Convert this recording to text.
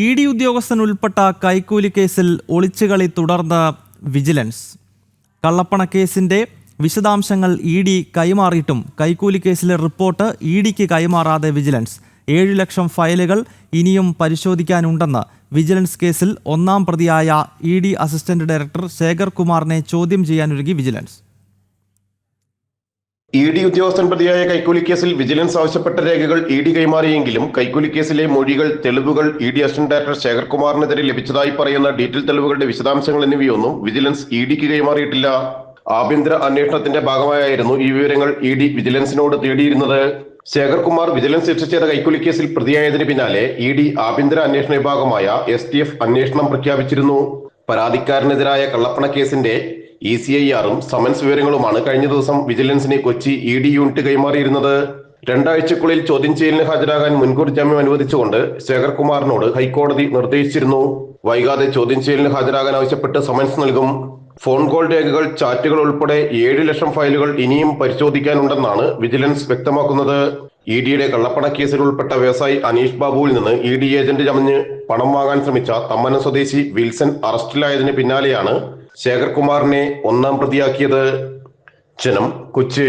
E D ഉദ്യോഗസ്ഥൻ ഉൾപ്പെട്ട കൈക്കൂലി കേസിൽ ഒളിച്ചുകളി തുടർന്ന് വിജിലൻസ്. കള്ളപ്പണ കേസിന്റെ വിശദാംശങ്ങൾ ഇ ഡി കൈമാറിയിട്ടും കൈക്കൂലി കേസിലെ റിപ്പോർട്ട് ഇ ഡിക്ക് കൈമാറാതെ വിജിലൻസ്. 7 ലക്ഷം ഫയലുകൾ ഇനിയും പരിശോധിക്കാനുണ്ടെന്ന് വിജിലൻസ് കേസിൽ ഒന്നാം പ്രതിയായ E D assistant director Shekhar കുമാറിനെ ചോദ്യം ചെയ്യാനൊരുങ്ങി വിജിലൻസ്. ഇ ഡി ഉദ്യോഗസ്ഥൻ പ്രതിയായ കൈക്കൂലി കേസിൽ വിജിലൻസ് ആവശ്യപ്പെട്ട രേഖകൾ ഇ ഡി കൈമാറിയെങ്കിലും കൈക്കൂലി കേസിലെ മൊഴികൾ, തെളിവുകൾ E D assistant director Shekhar കുമാറിനെതിരെ ലഭിച്ചതായി പറയുന്ന ഡീറ്റെയിൽ തെളിവുകളുടെ വിശദാംശങ്ങൾ എന്നിവയൊന്നും വിജിലൻസ് ഇ ഡിക്ക് കൈമാറിയിട്ടില്ല. ആഭ്യന്തര അന്വേഷണത്തിന്റെ ഭാഗമായിരുന്നു ഈ വിവരങ്ങൾ ഇ ഡി വിജിലൻസിനോട് തേടിയിരുന്നത്. ശേഖർ കുമാർ വിജിലൻസ് രജിസ്റ്റർ ചെയ്ത കൈക്കൂലി കേസിൽ പ്രതിയായതിന് പിന്നാലെ ഇ ഡി ആഭ്യന്തര അന്വേഷണ വിഭാഗമായ STF അന്വേഷണം പ്രഖ്യാപിച്ചിരുന്നു. പരാതിക്കാരനെതിരായ കള്ളപ്പണ കേസിന്റെ ECIR-ഉം സമൻസ് വിവരങ്ങളുമാണ് കഴിഞ്ഞ ദിവസം വിജിലൻസിന് കൊച്ചി ഇ ഡി യൂണിറ്റ് കൈമാറിയിരുന്നത്. 2 ആഴ്ചക്കുള്ളിൽ ചോദ്യം ചെയ്യലിന് ഹാജരാകാൻ മുൻകൂർ ജാമ്യം അനുവദിച്ചുകൊണ്ട് ശേഖർ കുമാറിനോട് ഹൈക്കോടതി നിർദ്ദേശിച്ചിരുന്നു. വൈകാതെ ചോദ്യം ചെയ്യലിന് ഹാജരാകാൻ ആവശ്യപ്പെട്ട് സമൻസ് നൽകും. ഫോൺ കോൾ രേഖകൾ, ചാറ്റുകൾ ഉൾപ്പെടെ 7 ലക്ഷം ഫയലുകൾ ഇനിയും പരിശോധിക്കാനുണ്ടെന്നാണ് വിജിലൻസ് വ്യക്തമാക്കുന്നത്. ഇ ഡിയുടെ കള്ളപ്പണ കേസിൽ ഉൾപ്പെട്ട വ്യവസായി അനീഷ് ബാബുവിൽ നിന്ന് ഇ ഡി ഏജന്റ് ചമഞ്ഞ് പണം വാങ്ങാൻ ശ്രമിച്ച തമ്മനം സ്വദേശി വിൽസൺ അറസ്റ്റിലായതിന് പിന്നാലെയാണ് ശേഖർ കുമാറിനെ ഒന്നാം പ്രതിയാക്കിയത്. ജനം, കൊച്ചി.